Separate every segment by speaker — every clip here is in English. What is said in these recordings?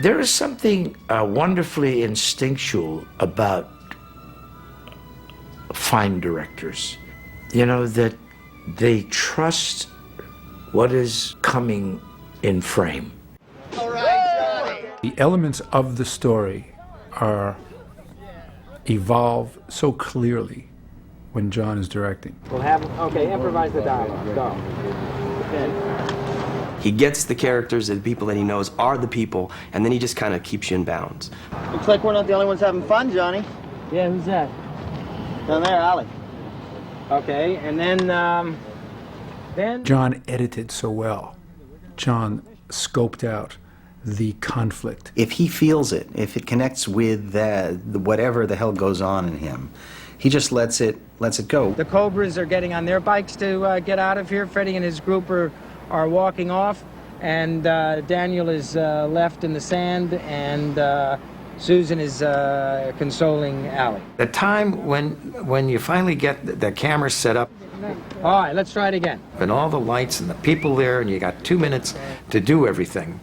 Speaker 1: There is something wonderfully instinctual about fine directors. You know, that they trust what is coming in frame.
Speaker 2: All right, Johnny.
Speaker 3: The elements of the story evolve so clearly when John is directing.
Speaker 4: We'll have, okay, improvise the dialogue, go.
Speaker 5: Okay. He gets the characters and the people that he knows are the people, and then he just kind of keeps you in bounds.
Speaker 2: Looks like we're not the only ones having fun, Johnny.
Speaker 4: Yeah, who's that?
Speaker 2: Down there, Allie.
Speaker 4: Okay, and then
Speaker 3: John edited so well. John scoped out the conflict.
Speaker 6: If he feels it, if it connects with whatever the hell goes on in him, he just lets it go.
Speaker 4: the Cobras are getting on their bikes to get out of here. Freddie and his group are walking off, and Daniel is left in the sand, and Susan is consoling Allie.
Speaker 7: The time when you finally get the camera set up,
Speaker 4: All right, let's try it again.
Speaker 7: and all the lights and the people there, and you got 2 minutes to do everything,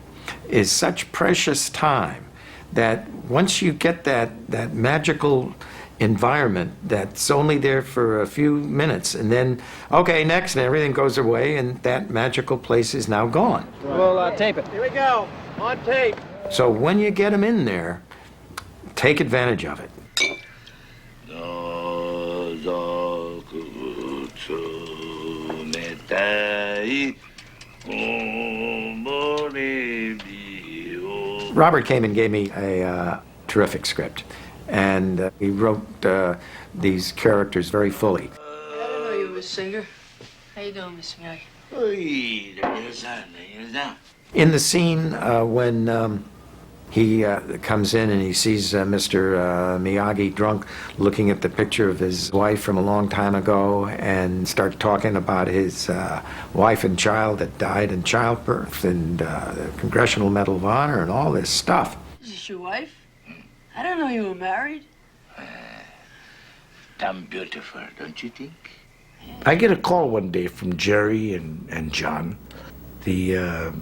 Speaker 7: is such precious time that once you get that magical environment that's only there for a few minutes, and then, okay, next, and everything goes away, and that magical place is now gone.
Speaker 4: We'll tape it.
Speaker 2: Here we go. On tape.
Speaker 7: So when you get them in there, take advantage of it. Robert came and gave me a terrific script, and he wrote these characters very fully.
Speaker 8: I didn't know you were a singer. How you doing, Miss Miyagi?
Speaker 7: In the scene when he comes in and he sees Mr. Miyagi drunk, looking at the picture of his wife from a long time ago, and start talking about his wife and child that died in childbirth, and the Congressional Medal of Honor, and all this stuff.
Speaker 8: Is this your wife? I didn't know you were married.
Speaker 9: Damn beautiful, don't you think?
Speaker 1: I get a call one day from Jerry and John, the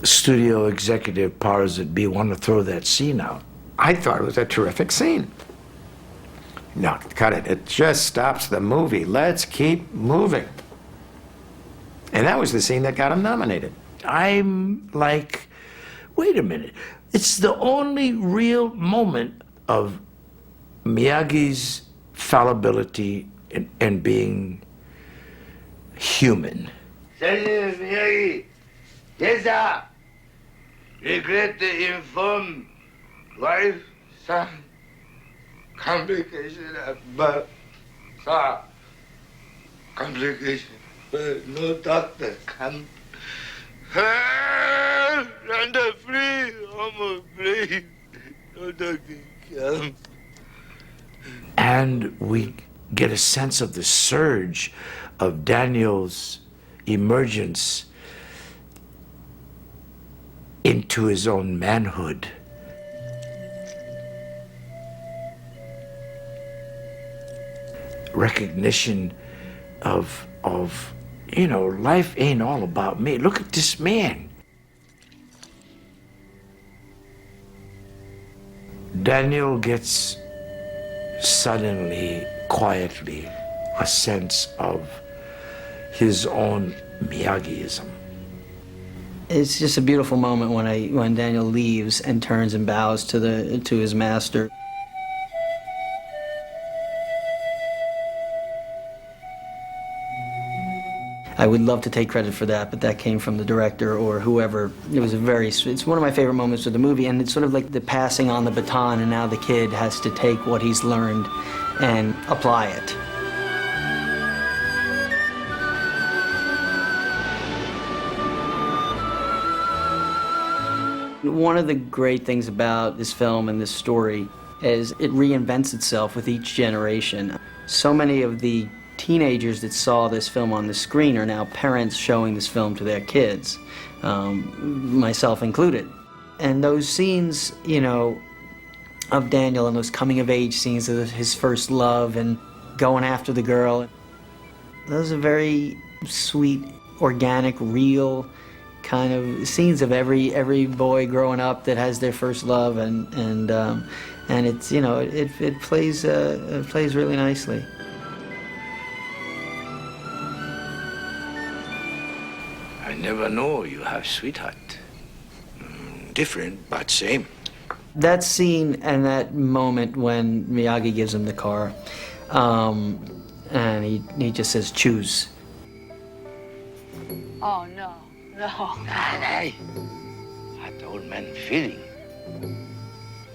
Speaker 1: studio executive powers that be, want to throw that scene out.
Speaker 7: I thought it was a terrific scene. No, cut it. It just stops the movie. Let's keep moving. And that was the scene that got him nominated.
Speaker 1: I'm like, wait a minute. It's the only real moment of Miyagi's fallibility and being human.
Speaker 9: Salut, Miyagi. Yes, sir. Regret to inform wife, son, complication of birth, sir. Complication, but no doctor come. And the free, almost free. No doctor come.
Speaker 1: And we get a sense of the surge of Daniel's emergence into his own manhood. Recognition of, you know, life ain't all about me. Look at this man. Daniel gets suddenly, quietly, a sense of his own Miyagiism.
Speaker 10: It's just a beautiful moment when Daniel leaves and turns and bows to his master. I would love to take credit for that, but that came from the director or whoever. It's one of my favorite moments of the movie, and it's sort of like the passing on the baton, and now the kid has to take what he's learned and apply it. One of the great things about this film and this story is it reinvents itself with each generation. So many of the teenagers that saw this film on the screen are now parents showing this film to their kids, myself included. And those scenes, you know, of Daniel and those coming-of-age scenes of his first love and going after the girl, those are very sweet, organic, real, kind of scenes of every boy growing up that has their first love, and it's, you know, it plays really nicely.
Speaker 1: I never know you have sweetheart. Different, but same.
Speaker 10: That scene and that moment when Miyagi gives him the car, and he just says, choose.
Speaker 8: Oh, no.
Speaker 1: Hey, that old man feeling.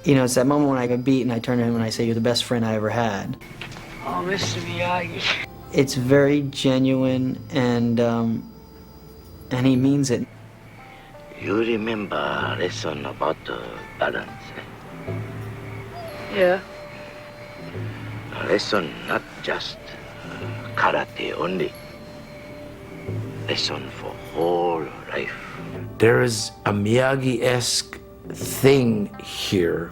Speaker 10: You know, it's that moment when I get beat and I turn to him and I say, you're the best friend I ever had.
Speaker 8: Oh, Mr. Miyagi.
Speaker 10: It's very genuine, and he means it.
Speaker 1: You remember lesson about balance?
Speaker 8: Yeah.
Speaker 1: A lesson not just karate only. Lesson for whole life. There is a Miyagi-esque thing here.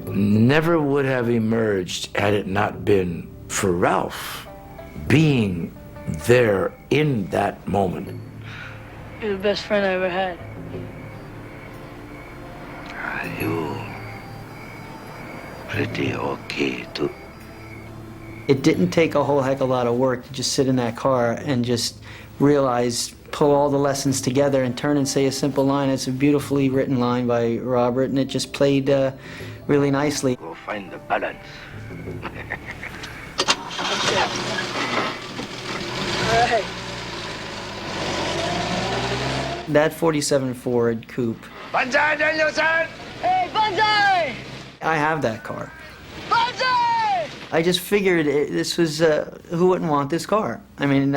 Speaker 1: Never would have emerged had it not been for Ralph being there in that moment.
Speaker 8: You're the best friend I ever had.
Speaker 1: Are you pretty okay too?
Speaker 10: It didn't take a whole heck of a lot of work to just sit in that car and just realize, pull all the lessons together and turn and say a simple line. It's a beautifully written line by Robert, and it just played really nicely.
Speaker 1: Go find the balance.
Speaker 8: All right.
Speaker 10: That 47 Ford coupe,
Speaker 9: Banzai, Daniel-san!
Speaker 8: Hey, Banzai!
Speaker 10: I have that car.
Speaker 8: Banzai!
Speaker 10: I just figured this was, who wouldn't want this car? I mean,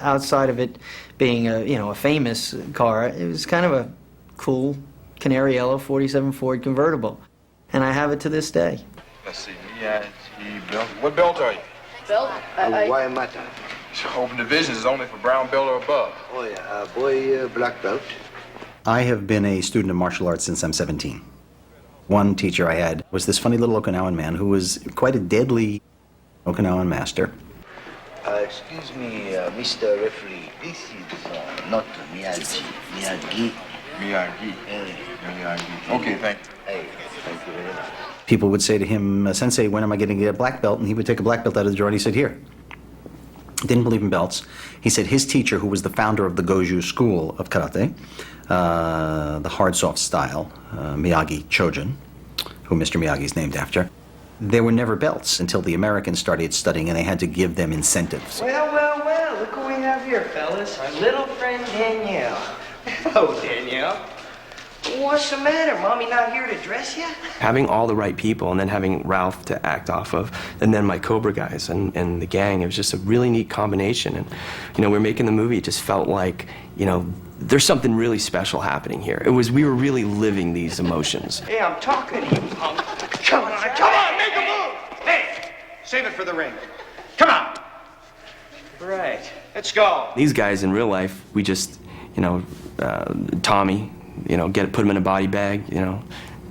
Speaker 10: outside of it being a famous car, it was kind of a cool canary yellow 47 Ford convertible. And I have it to this day.
Speaker 11: Let's see, Miyagi belt. What belt are you?
Speaker 8: Belt?
Speaker 1: Why matter?
Speaker 11: Open divisions is only for brown belt or above.
Speaker 1: Oh yeah, boy black belt.
Speaker 6: I have been a student of martial arts since I'm 17. One teacher I had was this funny little Okinawan man who was quite a deadly Okinawan master.
Speaker 1: Excuse me, Mr. Referee, this is not Miyagi. Miyagi.
Speaker 11: Miyagi. Miyagi. Okay, thank you.
Speaker 1: Hey, thank you very much.
Speaker 6: People would say to him, Sensei, when am I going to get a black belt? And he would take a black belt out of the drawer and he said, here. Didn't believe in belts. He said his teacher, who was the founder of the Goju school of karate, the hard soft style, Miyagi Chojun, who Mr. Miyagi is named after, there were never belts until the Americans started studying, and they had to give them incentives.
Speaker 2: Well, look who we have here, fellas. Our little friend Danielle. Hello, Danielle. What's the matter? Mommy not here to dress you?
Speaker 5: Having all the right people and then having Ralph to act off of, and then my Cobra guys and the gang, it was just a really neat combination. And, you know, we were making the movie, it just felt like, you know, there's something really special happening here. We were really living these emotions.
Speaker 2: Hey, I'm talking to you, punk. Come on, make a move! Hey, save it for the ring. Come on! Right, let's go.
Speaker 5: These guys in real life, we just, you know, Tommy, you know, put him in a body bag, you know,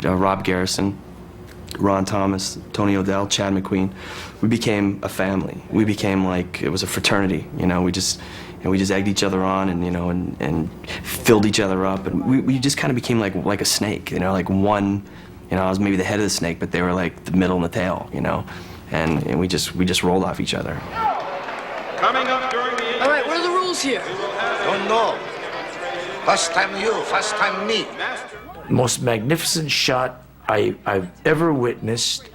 Speaker 5: Rob Garrison, Ron Thomas, Tony O'Dell, Chad McQueen. We became a family. We became like, it was a fraternity, you know, we just egged each other on and, you know, and filled each other up, and we just kind of became like a snake, you know, like one, you know, I was maybe the head of the snake, but they were like the middle and the tail, you know, and we just rolled off each other.
Speaker 11: Coming up during the...
Speaker 8: All right, what are the rules here?
Speaker 1: Don't know. First time you, first time me. Most magnificent shot I've ever witnessed.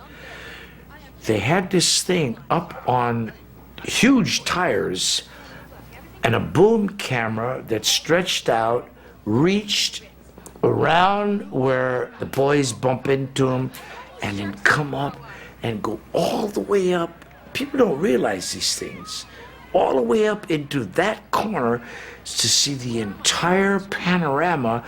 Speaker 1: They had this thing up on huge tires and a boom camera that stretched out, reached around where the boys bump into them, and then come up and go all the way up. People don't realize these things. All the way up into that corner to see the entire panorama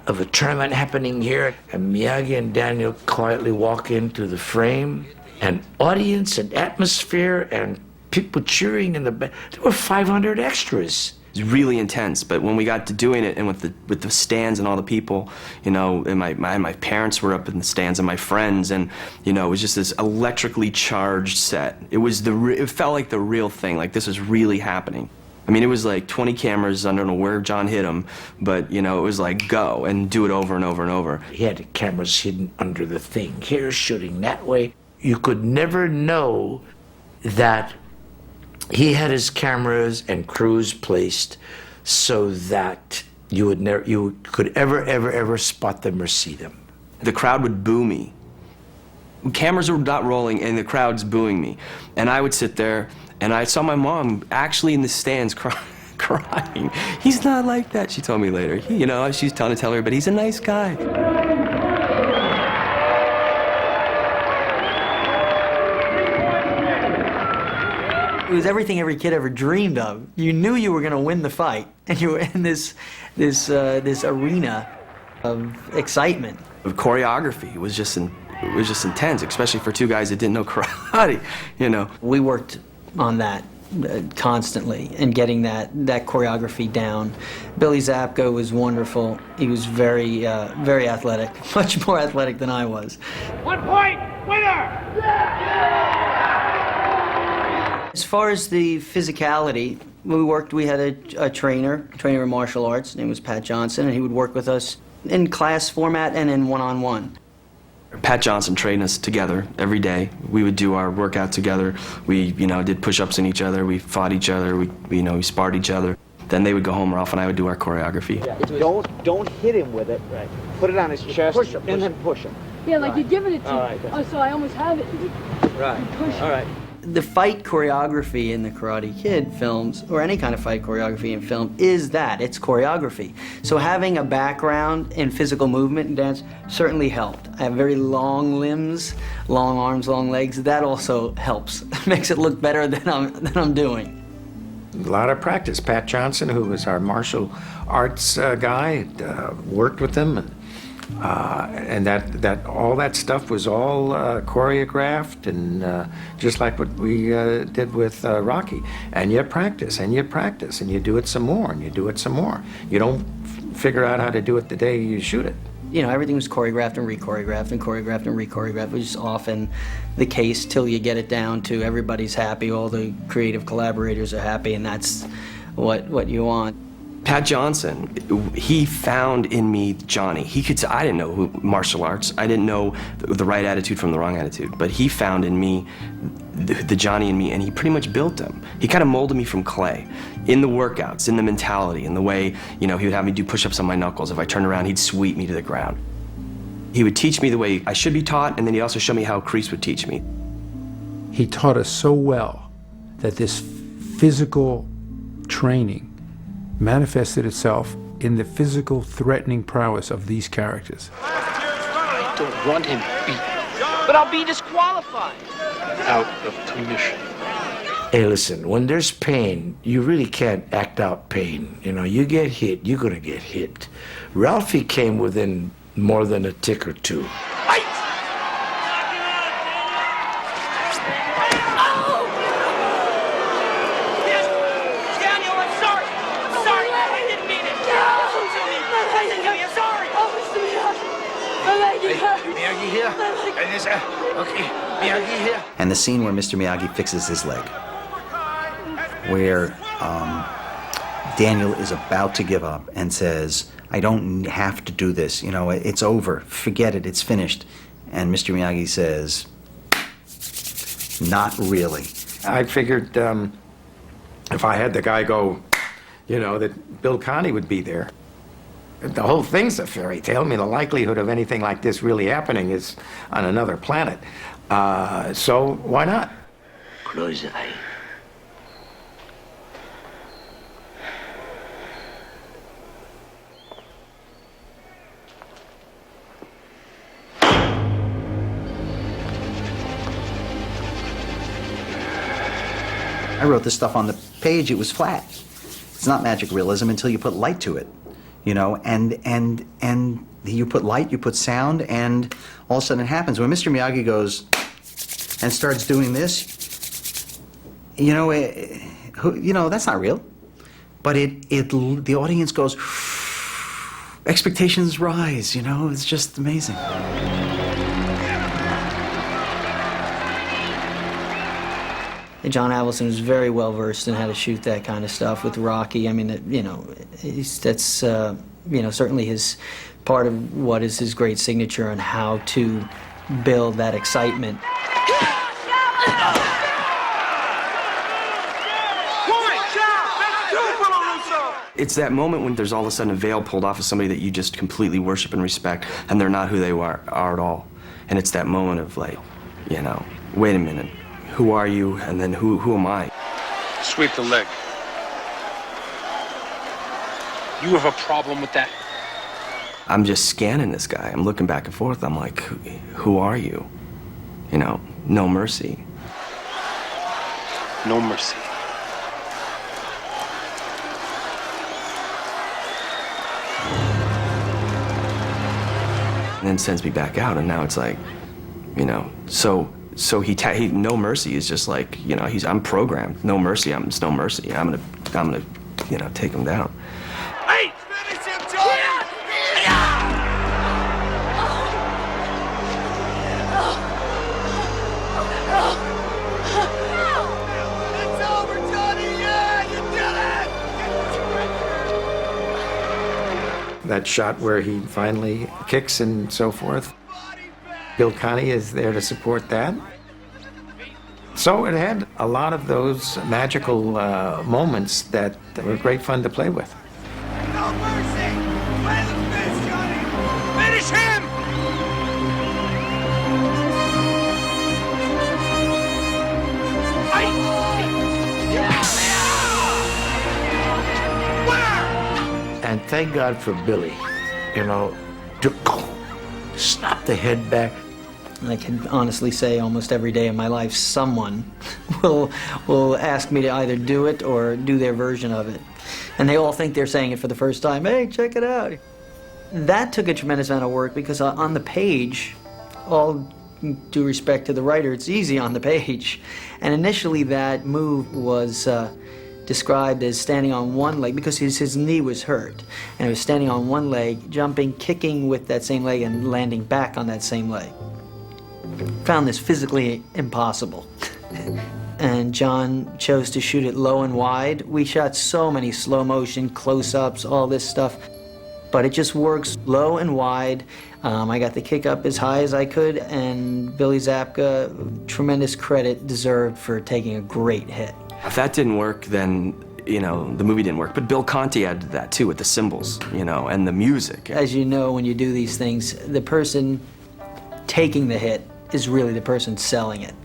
Speaker 1: of a tournament happening here. And Miyagi and Daniel quietly walk into the frame, and audience and atmosphere and people cheering in the back. There were 500 extras.
Speaker 5: It was really intense, but when we got to doing it and with the stands and all the people, you know, and my parents were up in the stands and my friends, and, you know, it was just this electrically charged set. It felt like the real thing, like this was really happening. I mean, it was like 20 cameras. I don't know where John hid them, but, you know, it was like go and do it over and over and over.
Speaker 1: He had the cameras hidden under the thing. Here, shooting that way. You could never know that he had his cameras and crews placed so that you could ever spot them or see them.
Speaker 5: The crowd would boo me. Cameras were not rolling and the crowd's booing me. And I would sit there and I saw my mom actually in the stands crying. He's not like that, she told me later. You know, she's trying to tell her, but he's a nice guy.
Speaker 10: It was everything every kid ever dreamed of. You knew you were going to win the fight, and you were in this arena of excitement.
Speaker 5: The choreography was just intense, especially for two guys that didn't know karate. You know,
Speaker 10: we worked on that constantly and getting that choreography down. Billy Zabka was wonderful. He was very athletic, much more athletic than I was.
Speaker 9: 1 point, winner!
Speaker 10: As far as the physicality, we had a trainer in martial arts. His name was Pat Johnson, and he would work with us in class format and in one-on-one.
Speaker 5: Pat Johnson trained us together every day. We would do our workout together. We, did push-ups in each other. We fought each other. We sparred each other. Then they would go home. Ralph and I would do our choreography.
Speaker 2: Yeah, don't hit him with it. Right. Put it on his chest and then push him.
Speaker 8: Yeah, like you're giving it to me. Oh, so I almost have it.
Speaker 2: Right. All right.
Speaker 10: The fight choreography in the Karate Kid films, or any kind of fight choreography in film, is that. It's choreography. So having a background in physical movement and dance certainly helped. I have very long limbs, long arms, long legs. That also helps. Makes it look better than I'm doing.
Speaker 3: A lot of practice. Pat Johnson, who was our martial arts guy, worked with them, and that all that stuff was all choreographed, and just like what we did with Rocky. And you practice, and you practice, and you do it some more, and you do it some more. You don't figure out how to do it the day you shoot it.
Speaker 10: Everything was choreographed and re-choreographed and choreographed and re-choreographed, which is often the case till you get it down to everybody's happy, all the creative collaborators are happy, and that's what you want.
Speaker 5: Pat Johnson, he found in me Johnny. I didn't know martial arts. I didn't know the right attitude from the wrong attitude, but he found in me the Johnny in me, and he pretty much built him. He kind of molded me from clay in the workouts, in the mentality, in the way, he would have me do push-ups on my knuckles. If I turned around, he'd sweep me to the ground. He would teach me the way I should be taught, and then he'd also show me how Kreese would teach me.
Speaker 3: He taught us so well that this physical training manifested itself in the physical threatening prowess of these characters.
Speaker 12: I don't want him beat.
Speaker 8: But I'll be disqualified.
Speaker 12: Out of commission.
Speaker 1: Hey, listen, when there's pain, you really can't act out pain. You get hit, you're gonna get hit. Ralphie came within more than a tick or two.
Speaker 9: Miyagi here? Okay, Miyagi here.
Speaker 6: And the scene where Mr. Miyagi fixes his leg, where Daniel is about to give up and says, I don't have to do this, it's over, forget it, it's finished. And Mr. Miyagi says, not really.
Speaker 3: I figured if I had the guy go, that Bill Conti would be there. The whole thing's a fairy tale. I mean, the likelihood of anything like this really happening is on another planet. So why not?
Speaker 1: Close your eye.
Speaker 6: I wrote this stuff on the page, it was flat. It's not magic realism until you put light to it. And you put light, you put sound, and all of a sudden it happens. When Mr. Miyagi goes and starts doing this, that's not real. But the audience goes, expectations rise, it's just amazing.
Speaker 10: And John Avildsen was very well versed in how to shoot that kind of stuff with Rocky. I mean, that's certainly his part of what is his great signature on how to build that excitement.
Speaker 5: It's that moment when there's all of a sudden a veil pulled off of somebody that you just completely worship and respect, and they're not who they are at all. And it's that moment of like, wait a minute, who are you, and then who am I?
Speaker 12: Sweep the leg. You have a problem with that?
Speaker 5: I'm just scanning this guy. I'm looking back and forth. I'm like, who are you? No mercy.
Speaker 12: No mercy.
Speaker 5: And then sends me back out, and now it's like, so he no mercy is just like, I'm programmed. No mercy, it's no mercy. I'm gonna take him down.
Speaker 9: Hey, finish him, Johnny! It's over, Johnny! Yeah, you did it!
Speaker 7: That shot where he finally kicks and so forth. Bill Conti is there to support that. So it had a lot of those magical moments that were great fun to play with.
Speaker 9: No mercy! Play the fist, Johnny! Finish him!
Speaker 1: And thank God for Billy, to snap the head back.
Speaker 10: I can honestly say almost every day of my life someone will ask me to either do it or do their version of it. And they all think they're saying it for the first time. Hey, check it out. That took a tremendous amount of work because on the page, all due respect to the writer, it's easy on the page. And initially that move was described as standing on one leg because his knee was hurt. And he was standing on one leg, jumping, kicking with that same leg, and landing back on that same leg. Found this physically impossible. And John chose to shoot it low and wide. We shot so many slow motion, close-ups, all this stuff. But it just works low and wide. I got the kick up as high as I could, and Billy Zabka, tremendous credit deserved for taking a great hit.
Speaker 5: If that didn't work, then, the movie didn't work. But Bill Conti added that, too, with the cymbals, and the music.
Speaker 10: As you know, when you do these things, the person taking the hit is really the person selling it.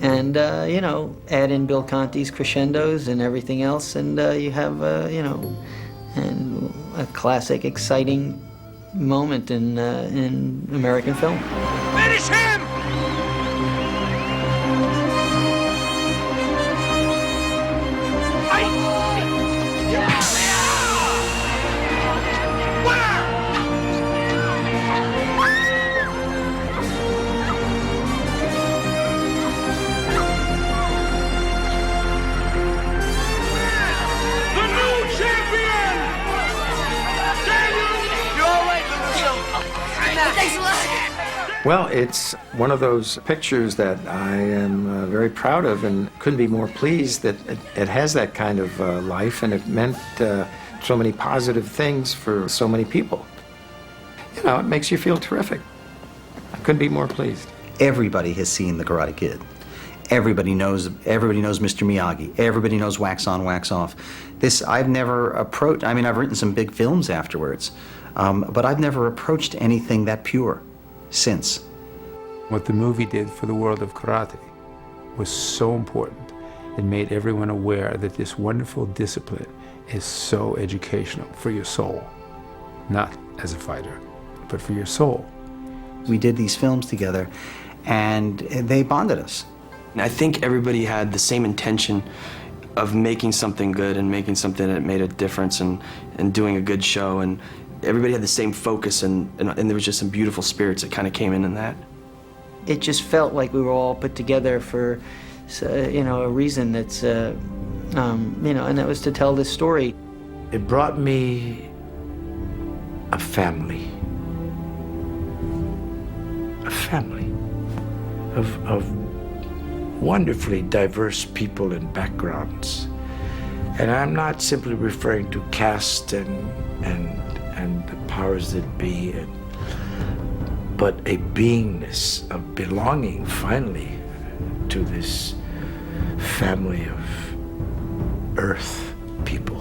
Speaker 10: And, add in Bill Conti's crescendos and everything else, and you have, and a classic, exciting moment in American film.
Speaker 9: Finish him!
Speaker 7: Well, it's one of those pictures that I am very proud of and couldn't be more pleased that it has that kind of life, and it meant so many positive things for so many people. It makes you feel terrific. I couldn't be more pleased.
Speaker 6: Everybody has seen The Karate Kid. Everybody knows Mr. Miyagi. Everybody knows wax on, wax off. This, I've never approached, I've written some big films afterwards, but I've never approached anything that pure since.
Speaker 13: What the movie did for the world of karate was so important. It made everyone aware that this wonderful discipline is so educational for your soul, not as a fighter, but for your soul.
Speaker 6: We did these films together, and they bonded us.
Speaker 5: I think everybody had the same intention of making something good and making something that made a difference and doing a good show, and everybody had the same focus, and there was just some beautiful spirits that kind of came in that.
Speaker 10: It just felt like we were all put together for, a reason that's, and that was to tell this story.
Speaker 1: It brought me a family. A family of wonderfully diverse people and backgrounds. And I'm not simply referring to caste and the powers that be, but a beingness of belonging finally to this family of earth people.